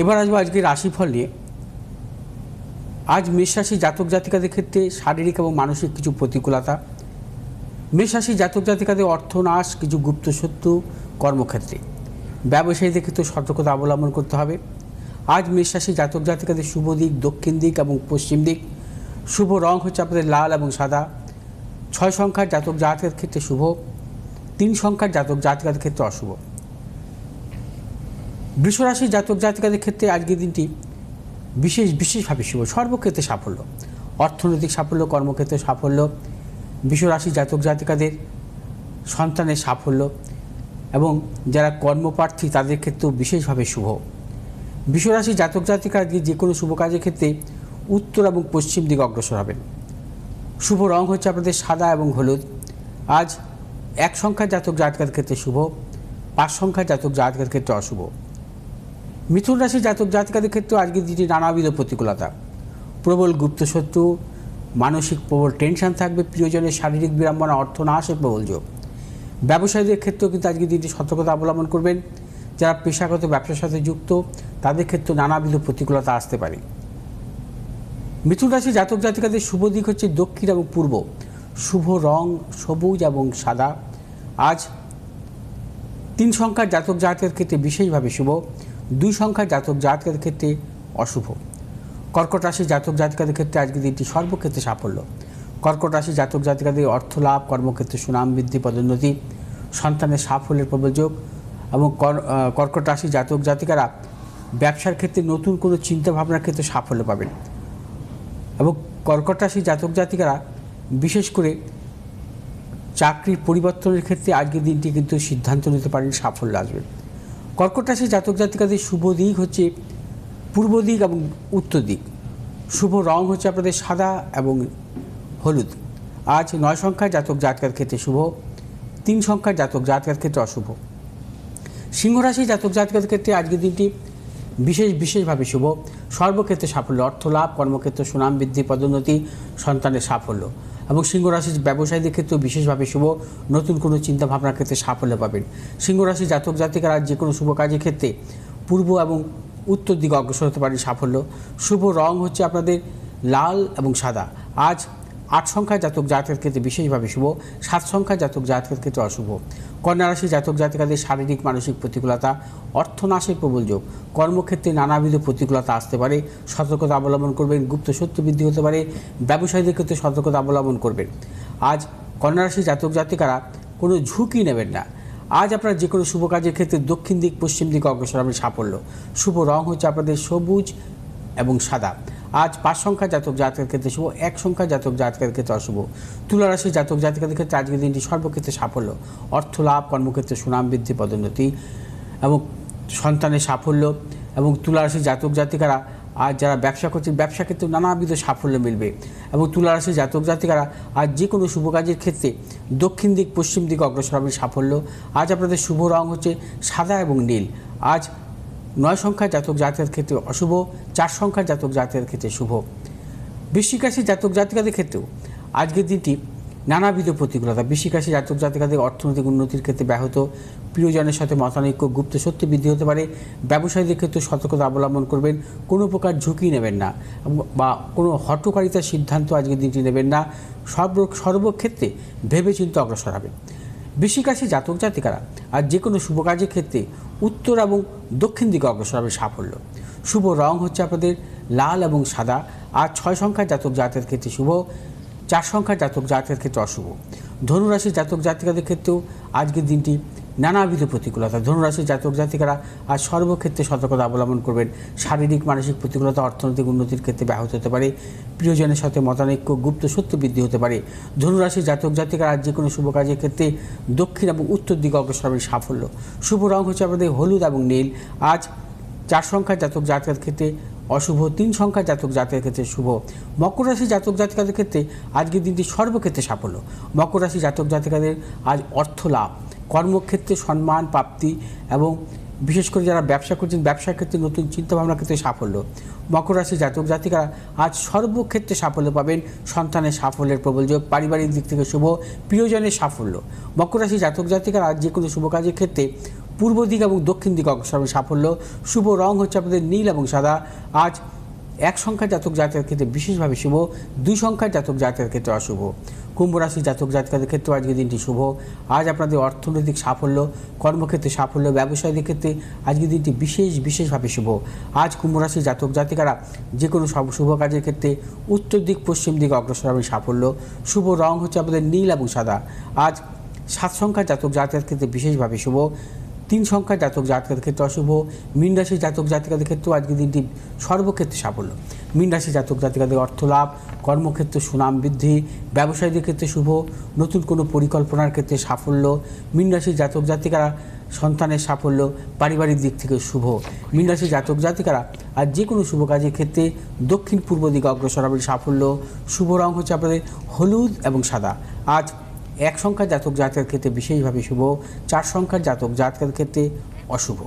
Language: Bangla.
এবার আসবো আজকে রাশিফল নিয়ে। আজ মেষ রাশি জাতক জাতিকাদের ক্ষেত্রে শারীরিক এবং মানসিক কিছু প্রতিকূলতা, মেষ রাশি জাতক জাতিকাদের অর্থনাশ, কিছু গুপ্ত শত্রু কর্মক্ষেত্রে, ব্যবসায়ীদের ক্ষেত্রে সতর্কতা অবলম্বন করতে হবে। আজ মেষ রাশি জাতক জাতিকাদের শুভ দিক দক্ষিণ দিক এবং পশ্চিম দিক। শুভ রং হচ্ছে আপনাদের লাল এবং সাদা। 6 সংখ্যার জাতক জাতিকাদের ক্ষেত্রে শুভ, 3 সংখ্যার জাতক জাতিকাদের ক্ষেত্রে অশুভ। বৃষ রাশি জাতক জাতিকাদের ক্ষেত্রে আজকের দিনটি বিশেষভাবে শুভ, সর্বক্ষেত্রে সাফল্য, অর্থনৈতিক সাফল্য, কর্মক্ষেত্রে সাফল্য, বৃষ রাশি জাতক জাতিকাদের সন্তানের সাফল্য এবং যারা কর্মপ্রার্থী তাদের ক্ষেত্রেও বিশেষভাবে শুভ। বৃষ রাশি জাতক জাতিকা যে কোনো শুভ কাজের ক্ষেত্রে উত্তর এবং পশ্চিম দিকে অগ্রসর হবেন। শুভ রং হচ্ছে আপনাদের সাদা এবং হলুদ। আজ 1 সংখ্যার জাতক জাতিকাদের ক্ষেত্রে শুভ, 5 সংখ্যার জাতক জাতিকাদের ক্ষেত্রে অশুভ। মিথুন রাশি জাতক জাতিকাদের ক্ষেত্রে আজকের দিনটি নানাবিধ প্রতিকূলতা, প্রবল গুপ্তশত্রু, মানসিক প্রবল টেনশন থাকবে, প্রিয়জনের শারীরিক বিড়ম্বনা, অর্থনাশের প্রবল যোগ। ব্যবসায়ীদের ক্ষেত্রেও কিন্তু আজকের দিনটি সতর্কতা অবলম্বন করবেন। যারা পেশাগত ব্যবসার সাথে যুক্ত তাদের ক্ষেত্রে নানাবিধ প্রতিকূলতা আসতে পারে। মিথুন রাশি জাতক জাতিকাদের শুভ দিক হচ্ছে দক্ষিণ এবং পূর্ব। শুভ রং সবুজ এবং সাদা। আজ 3 সংখ্যার জাতক জাতিকাদের ক্ষেত্রে বিশেষভাবে শুভ, 2 সংখ্যার জাতক জাতিকাদের ক্ষেত্রে অশুভ। কর্কট রাশি জাতক জাতিকাদের ক্ষেত্রে আজকের দিনটি সর্বক্ষেত্রে সাফল্য। কর্কট রাশি জাতক জাতিকাদের অর্থ লাভ, কর্মক্ষেত্রে সুনাম বৃদ্ধি, পদোন্নতি, সন্তানের সাফল্যের প্রবল যোগ এবং কর্কট রাশি জাতক জাতিকারা ব্যবসার ক্ষেত্রে নতুন কোনো চিন্তাভাবনার ক্ষেত্রে সাফল্য পাবেন এবং কর্কট রাশি জাতক জাতিকারা বিশেষ করে চাকরির পরিবর্তনের ক্ষেত্রে আজকের দিনটি কিন্তু সিদ্ধান্ত নিতে পারেন, সাফল্য আসবে। কর্কট রাশি জাতক জাতিকাদের শুভ দিক হচ্ছে পূর্ব দিক এবং উত্তর দিক। শুভ রং হচ্ছে আপনাদের সাদা এবং হলুদ। আজ 9 সংখ্যার জাতক জাতিকার ক্ষেত্রে শুভ, 3 সংখ্যার জাতক জাতিকার ক্ষেত্রে অশুভ। সিংহ রাশি জাতক জাতিকাদের ক্ষেত্রে আজকের দিনটি বিশেষভাবে শুভ, সর্বক্ষেত্রে সাফল্য, অর্থ লাভ, কর্মক্ষেত্রে সুনাম বৃদ্ধি, পদোন্নতি, সন্তানের সাফল্য এবং সিংহ রাশির ব্যবসায়ীদের ক্ষেত্রেও বিশেষভাবে শুভ, নতুন কোনো চিন্তাভাবনার ক্ষেত্রে সাফল্য পাবেন। সিংহ রাশি জাতক জাতিকারা যে কোনো শুভ কাজের ক্ষেত্রে পূর্ব এবং উত্তর দিকে অগ্রসর হতে পারেন, সাফল্য। শুভ রং হচ্ছে আপনাদের লাল এবং সাদা। আজ 8 সংখ্যার জাতক জাতকের ক্ষেত্রে বিশেষভাবে শুভ, 7 সংখ্যার জাতক জাতকের ক্ষেত্রে অশুভ। কন্যা রাশি জাতক জাতিকাদের শারীরিক মানসিক প্রতিকূলতা, অর্থনাশের প্রবল যোগ, কর্মক্ষেত্রে নানাবিধ প্রতিকূলতা আসতে পারে, সতর্কতা অবলম্বন করবেন। গুপ্ত শত্রু বৃদ্ধি হতে পারে, ব্যবসায়ীদের ক্ষেত্রে সতর্কতা অবলম্বন করবেন। আজ কন্যা রাশি জাতক জাতিকারা কোনো ঝুঁকি নেবেন না। আজ আপনারা যে কোনো শুভ কাজের ক্ষেত্রে দক্ষিণ দিক পশ্চিম দিকে অগ্রসর হবেন, সাফল্য। শুভ রং হচ্ছে আপনাদের সবুজ এবং সাদা। আজ 5 সংখ্যার জাতক জাতকের ক্ষেত্রে শুভ, 1 সংখ্যার জাতক জাতকের ক্ষেত্রে অশুভ। তুলা রাশি জাতক জাতিকাদের ক্ষেত্রে আজকের দিনটি সর্বক্ষেত্রে সাফল্য, অর্থ লাভ, কর্মক্ষেত্রে সুনাম বৃদ্ধি, পদোন্নতি এবং সন্তানের সাফল্য এবং তুলা রাশি জাতক জাতিকারা আজ যারা ব্যবসা করছেন ব্যবসা ক্ষেত্রে নানাবিধ সাফল্য মিলবে এবং তুলা রাশি জাতক জাতিকারা আজ যে কোনো শুভ কাজের ক্ষেত্রে দক্ষিণ দিক পশ্চিম দিকে অগ্রসর হবেন, সাফল্য। আজ আপনাদের শুভ রং হচ্ছে সাদা এবং নীল। আজ 9 সংখ্যার জাতক জাতকের ক্ষেত্রে অশুভ, 4 সংখ্যার জাতক জাতকের ক্ষেত্রে শুভ। বৃশ্চিক রাশি জাতক জাতিকাদের ক্ষেত্রেও আজকের দিনটি নানাবিধ প্রতিকূলতা, বৃশ্চিক রাশি জাতক জাতিকাদের অর্থনৈতিক উন্নতির ক্ষেত্রে ব্যাহত, প্রিয়জনের সাথে মতানৈক্য, গুপ্ত সত্য বৃদ্ধি হতে পারে, ব্যবসায়ীদের ক্ষেত্রে সতর্কতা অবলম্বন করবেন, কোনো প্রকার ঝুঁকি নেবেন না বা কোনো হঠকারিতার সিদ্ধান্ত আজকের দিনটি নেবেন না, সর্বক্ষেত্রে ভেবেচিন্তে অগ্রসর হবেন। বৃশ্চিক রাশি জাতক জাতিকারা আর যে কোনো শুভ কাজের ক্ষেত্রে উত্তর এবং দক্ষিণ দিকে অগ্রসর হবে, সাফল্য। শুভ রং হচ্ছে আপনাদের লাল এবং সাদা। আর 6 সংখ্যার জাতক জাতকের ক্ষেত্রে শুভ, 4 সংখ্যার জাতক জাতকের ক্ষেত্রে অশুভ। ধনুরাশির জাতক জাতিকাদের ক্ষেত্রেও আজকের দিনটি নানাবিধ প্রতিকূলতা, ধনুরাশির জাতক জাতিকারা আজ সর্বক্ষেত্রে সতর্কতা অবলম্বন করবেন। শারীরিক মানসিক প্রতিকূলতা অর্থনৈতিক উন্নতির ক্ষেত্রে ব্যাহত হতে পারে, প্রিয়জনের সাথে মতানৈক্য, গুপ্ত সত্য বৃদ্ধি হতে পারে। ধনুরাশির জাতক জাতিকারা আজ যে কোনো শুভ কাজের ক্ষেত্রে দক্ষিণ এবং উত্তর দিকে অগ্রসর হবেন, সাফল্য। শুভ রং হচ্ছে আপনাদের হলুদ এবং নীল। আজ 4 সংখ্যার জাতক জাতকের ক্ষেত্রে অশুভ, 3 সংখ্যার জাতক জাতকের ক্ষেত্রে শুভ। মকর রাশি জাতক জাতিকাদের ক্ষেত্রে আজকের দিনটি সর্বক্ষেত্রে সাফল্য। মকর রাশি জাতক জাতিকাদের আজ অর্থ লাভ, কর্মক্ষেত্রে সম্মান প্রাপ্তি এবং বিশেষ করে যারা ব্যবসা করছেন ব্যবসার ক্ষেত্রে নতুন চিন্তাভাবনার ক্ষেত্রে সাফল্য। মকর রাশি জাতক জাতিকারা আজ সর্বক্ষেত্রে সাফল্য পাবেন, সন্তানের সাফল্যের প্রবল যোগ, পারিবারিক দিক থেকে শুভ, প্রিয়জনের সাফল্য। মকর রাশি জাতক জাতিকারা আজ যে কোনো শুভ কাজের ক্ষেত্রে পূর্ব দিক এবং দক্ষিণ দিক অগ্রসর হবে সাফল্য। শুভ রং হচ্ছে আপনাদের নীল এবং সাদা। আজ 1 সংখ্যার জাতক জাতিকার ক্ষেত্রে বিশেষভাবে শুভ, 2 সংখ্যার জাতক জাতিকার ক্ষেত্রে অশুভ। কুম্ভ রাশি জাতক জাতিকাদের ক্ষেত্রে আজকের দিনটি শুভ। আজ আপনাদের অর্থনৈতিক সাফল্য, কর্মক্ষেত্রে সাফল্য, ব্যবসায়ীদের ক্ষেত্রে আজকের দিনটি বিশেষভাবে শুভ। আজ কুম্ভ রাশি জাতক জাতিকারা যে কোনো শুভ কাজের ক্ষেত্রে উত্তর দিক পশ্চিম দিক অগ্রসর হবে সাফল্য। শুভ রং হচ্ছে আপনাদের নীল এবং সাদা। আজ 7 সংখ্যার জাতক জাতিকার ক্ষেত্রে বিশেষভাবে শুভ, 3 সংখ্যার জাতক জাতিকাদের ক্ষেত্রে অশুভ। মীন রাশির জাতক জাতিকাদের ক্ষেত্রেও আজকের দিনটি সর্বক্ষেত্রে সাফল্য। মীন রাশির জাতক জাতিকাদের অর্থ লাভ, কর্মক্ষেত্রে সুনাম বৃদ্ধি, ব্যবসায়ীদের ক্ষেত্রে শুভ, নতুন কোনো পরিকল্পনার ক্ষেত্রে সাফল্য। মীন রাশির জাতক জাতিকারা সন্তানের সাফল্য, পারিবারিক দিক থেকে শুভ। মীন রাশির জাতক জাতিকারা আর যে কোনো শুভ কাজের ক্ষেত্রে দক্ষিণ পূর্ব দিকে অগ্রসর হবে সাফল্য। শুভ রং হচ্ছে আপনাদের হলুদ এবং সাদা। আজ 1 সংখ্যার জাতক জাতকের ক্ষেত্রে বিশেষভাবে শুভ, 4 সংখ্যার জাতক জাতকের ক্ষেত্রে অশুভ।